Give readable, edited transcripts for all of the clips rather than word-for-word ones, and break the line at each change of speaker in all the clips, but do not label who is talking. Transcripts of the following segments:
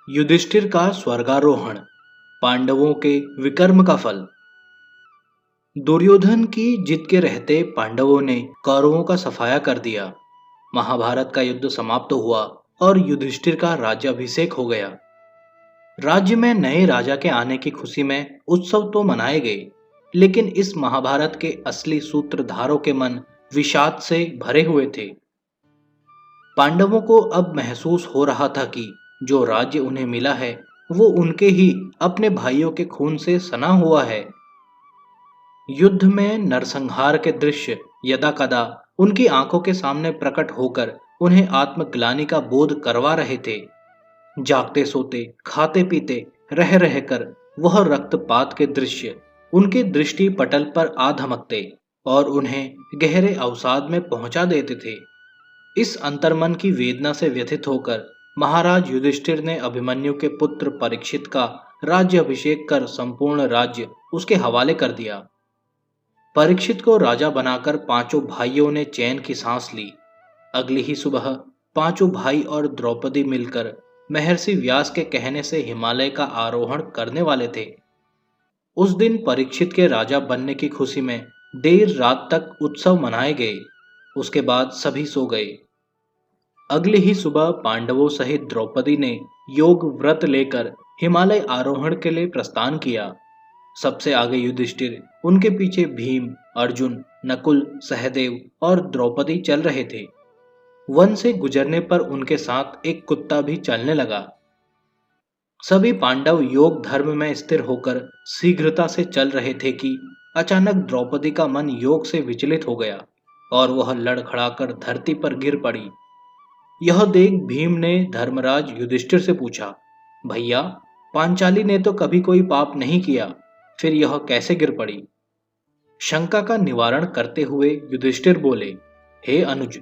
युधिष्ठिर का स्वर्गारोहण, पांडवों के विकर्म का फल। दुर्योधन की जिद के रहते पांडवों ने कौरवों का सफाया कर दिया। महाभारत का युद्ध समाप्त हुआ और युधिष्ठिर का राज्याभिषेक हो गया। राज्य में नए राजा के आने की खुशी में उत्सव तो मनाए गए, लेकिन इस महाभारत के असली सूत्रधारों के मन विषाद से भरे हुए थे। पांडवों को अब महसूस हो रहा था कि जो राज्य उन्हें मिला है वो उनके ही अपने भाइयों के खून से सना हुआ है। युद्ध में नरसंहार के दृश्य यदाकदा उनकी आंखों के सामने प्रकट होकर उन्हें आत्मग्लानि का बोध करवा रहे थे। जागते सोते खाते पीते रह रहकर वह रक्तपात के दृश्य उनके दृष्टि पटल पर आ धमकते और उन्हें गहरे अवसाद में पहुंचा देते थे। इस अंतर्मन की वेदना से व्यथित होकर महाराज युधिष्ठिर ने अभिमन्यु के पुत्र परीक्षित का राज्य अभिषेक कर संपूर्ण राज्य उसके हवाले कर दिया। परीक्षित को राजा बनाकर पांचों भाइयों ने चैन की सांस ली। अगली ही सुबह पांचों भाई और द्रौपदी मिलकर महर्षि व्यास के कहने से हिमालय का आरोहण करने वाले थे। उस दिन परीक्षित के राजा बनने की खुशी में देर रात तक उत्सव मनाए गए। उसके बाद सभी सो गए। अगली ही सुबह पांडवों सहित द्रौपदी ने योग व्रत लेकर हिमालय आरोहण के लिए प्रस्थान किया। सबसे आगे युधिष्ठिर, उनके पीछे भीम, अर्जुन, नकुल, सहदेव और द्रौपदी चल रहे थे। वन से गुजरने पर उनके साथ एक कुत्ता भी चलने लगा। सभी पांडव योग धर्म में स्थिर होकर शीघ्रता से चल रहे थे कि अचानक द्रौपदी का मन योग से विचलित हो गया और वह लड़खड़ाकर धरती पर गिर पड़ी। यह देख भीम ने धर्मराज युधिष्ठिर से पूछा, भैया, पांचाली ने तो कभी कोई पाप नहीं किया, फिर यह कैसे गिर पड़ी? शंका का निवारण करते हुए युधिष्ठिर बोले, हे अनुज,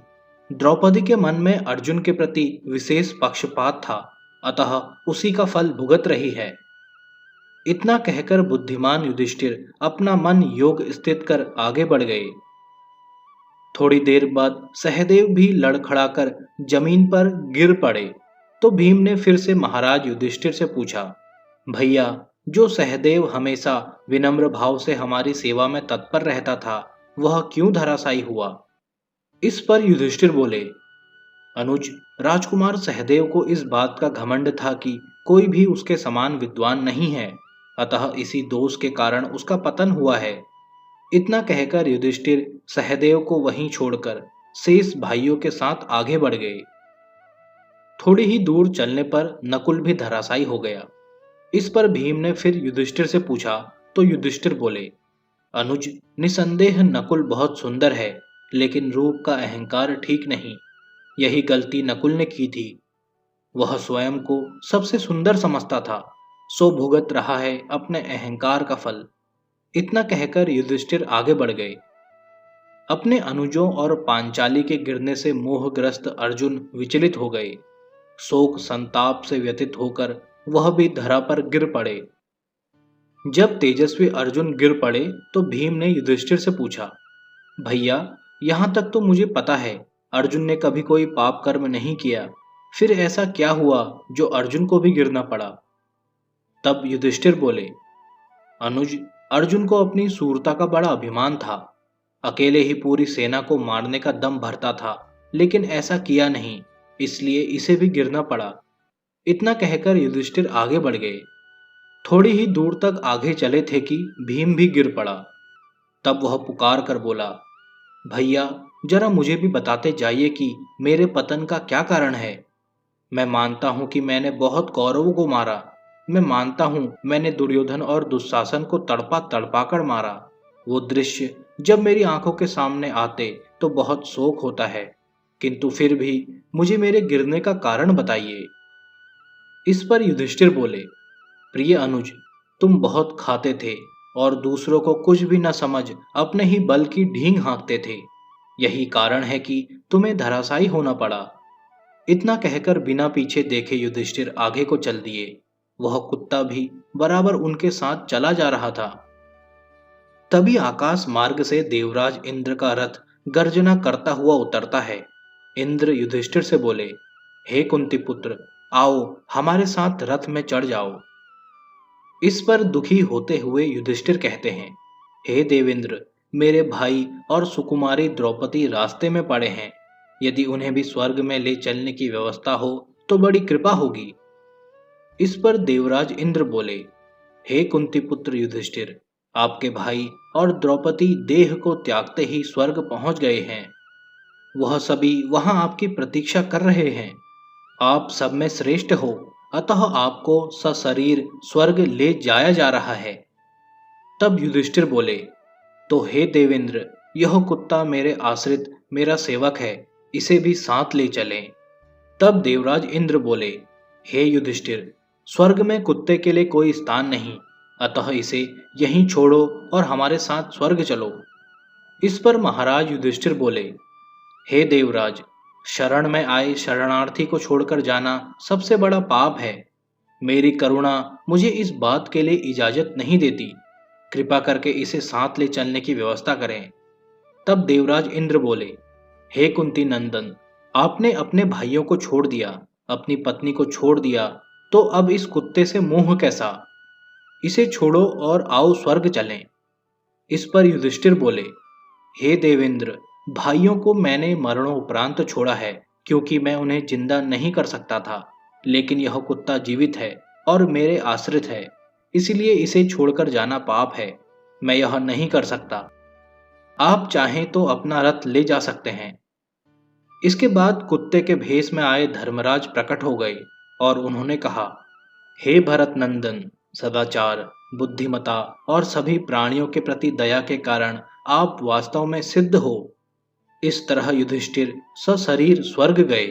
द्रौपदी के मन में अर्जुन के प्रति विशेष पक्षपात था, अतः उसी का फल भुगत रही है। इतना कहकर बुद्धिमान युधिष्ठिर अपना मन योग स्थित कर आगे बढ़ गए। थोड़ी देर बाद सहदेव भी लड़खड़ाकर जमीन पर गिर पड़े तो भीम ने फिर से महाराज युधिष्ठिर से पूछा, भैया, जो सहदेव हमेशा विनम्र भाव से हमारी सेवा में तत्पर रहता था, वह क्यों धराशायी हुआ? इस पर युधिष्ठिर बोले, अनुज, राजकुमार सहदेव को इस बात का घमंड था कि कोई भी उसके समान विद्वान नहीं है, अतः इसी दोष के कारण उसका पतन हुआ है। इतना कहकर युधिष्ठिर सहदेव को वहीं छोड़कर शेष भाइयों के साथ आगे बढ़ गए। थोड़ी ही दूर चलने पर नकुल भी धराशायी हो गया। इस पर भीम ने फिर युधिष्ठिर से पूछा तो युधिष्ठिर बोले, अनुज, निसंदेह नकुल बहुत सुंदर है, लेकिन रूप का अहंकार ठीक नहीं। यही गलती नकुल ने की थी। वह स्वयं को सबसे सुंदर समझता था, सो भुगत रहा है अपने अहंकार का फल। इतना कहकर युधिष्ठिर आगे बढ़ गए। अपने अनुजों और पांचाली के गिरने से मोहग्रस्त अर्जुन विचलित हो गए। शोक संताप से व्यथित होकर वह भी धरा पर गिर पड़े। जब तेजस्वी अर्जुन गिर पड़े तो भीम ने युधिष्ठिर से पूछा, भैया, यहां तक तो मुझे पता है अर्जुन ने कभी कोई पाप कर्म नहीं किया, फिर ऐसा क्या हुआ जो अर्जुन को भी गिरना पड़ा? तब युधिष्ठिर बोले, अनुज, अर्जुन को अपनी शूरता का बड़ा अभिमान था। अकेले ही पूरी सेना को मारने का दम भरता था, लेकिन ऐसा किया नहीं, इसलिए इसे भी गिरना पड़ा। इतना कहकर युधिष्ठिर आगे बढ़ गए। थोड़ी ही दूर तक आगे चले थे कि भीम भी गिर पड़ा। तब वह पुकार कर बोला, भैया, जरा मुझे भी बताते जाइए कि मेरे पतन का क्या कारण है। मैं मानता हूं कि मैंने बहुत कौरवों को मारा। मैं मानता हूं मैंने दुर्योधन और दुशासन को तड़पा तड़पा कर मारा। वो दृश्य जब मेरी आंखों के सामने आते तो बहुत शोक होता है, किंतु फिर भी मुझे मेरे गिरने का कारण बताइए। इस पर युधिष्ठिर बोले, प्रिय अनुज, तुम बहुत खाते थे और दूसरों को कुछ भी न समझ अपने ही बल की ढींग हाँकते थे। यही कारण है कि तुम्हें धराशायी होना पड़ा। इतना कहकर बिना पीछे देखे युधिष्ठिर आगे को चल दिए। वह कुत्ता भी बराबर उनके साथ चला जा रहा था। तभी आकाश मार्ग से देवराज इंद्र का रथ गर्जना करता हुआ उतरता है। इंद्र युधिष्ठिर से बोले, हे कुंती पुत्र, आओ हमारे साथ रथ में चढ़ जाओ। इस पर दुखी होते हुए युधिष्ठिर कहते हैं, हे देवेंद्र, मेरे भाई और सुकुमारी द्रौपदी रास्ते में पड़े हैं। यदि उन्हें भी स्वर्ग में ले चलने की व्यवस्था हो तो बड़ी कृपा होगी। इस पर देवराज इंद्र बोले, हे कुंती पुत्र युधिष्ठिर, आपके भाई और द्रौपदी देह को त्यागते ही स्वर्ग पहुंच गए हैं। वह सभी वहां आपकी प्रतीक्षा कर रहे हैं। आप सब में श्रेष्ठ हो, अतः आपको सशरीर स्वर्ग ले जाया जा रहा है। तब युधिष्ठिर बोले, तो हे देवेंद्र, यह कुत्ता मेरे आश्रित मेरा सेवक है, इसे भी साथ ले चलें। तब देवराज इंद्र बोले, हे युधिष्ठिर, स्वर्ग में कुत्ते के लिए कोई स्थान नहीं, अतः इसे यहीं छोड़ो और हमारे साथ स्वर्ग चलो। इस पर महाराज युधिष्ठिर बोले, हे देवराज, शरण में आए शरणार्थी को छोड़कर जाना सबसे बड़ा पाप है। मेरी करुणा मुझे इस बात के लिए इजाजत नहीं देती। कृपा करके इसे साथ ले चलने की व्यवस्था करें। तब देवराज इंद्र बोले, हे कुंती नंदन, आपने अपने भाइयों को छोड़ दिया, अपनी पत्नी को छोड़ दिया, तो अब इस कुत्ते से मोह कैसा? इसे छोड़ो और आओ स्वर्ग चलें। इस पर युधिष्ठिर बोले, हे देवेंद्र, भाइयों को मैंने मरणोपरांत छोड़ा है, क्योंकि मैं उन्हें जिंदा नहीं कर सकता था। लेकिन यह कुत्ता जीवित है और मेरे आश्रित है, इसलिए इसे छोड़कर जाना पाप है। मैं यह नहीं कर सकता। आप चाहें तो अपना रथ ले जा सकते हैं। इसके बाद कुत्ते के भेष में आए धर्मराज प्रकट हो गए और उन्होंने कहा, हे भरत नंदन, सदाचार, बुद्धिमता और सभी प्राणियों के प्रति दया के कारण आप वास्तव में सिद्ध हो। इस तरह युधिष्ठिर सशरीर स्वर्ग गए।